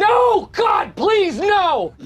No! God, please, no!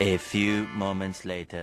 A few moments later.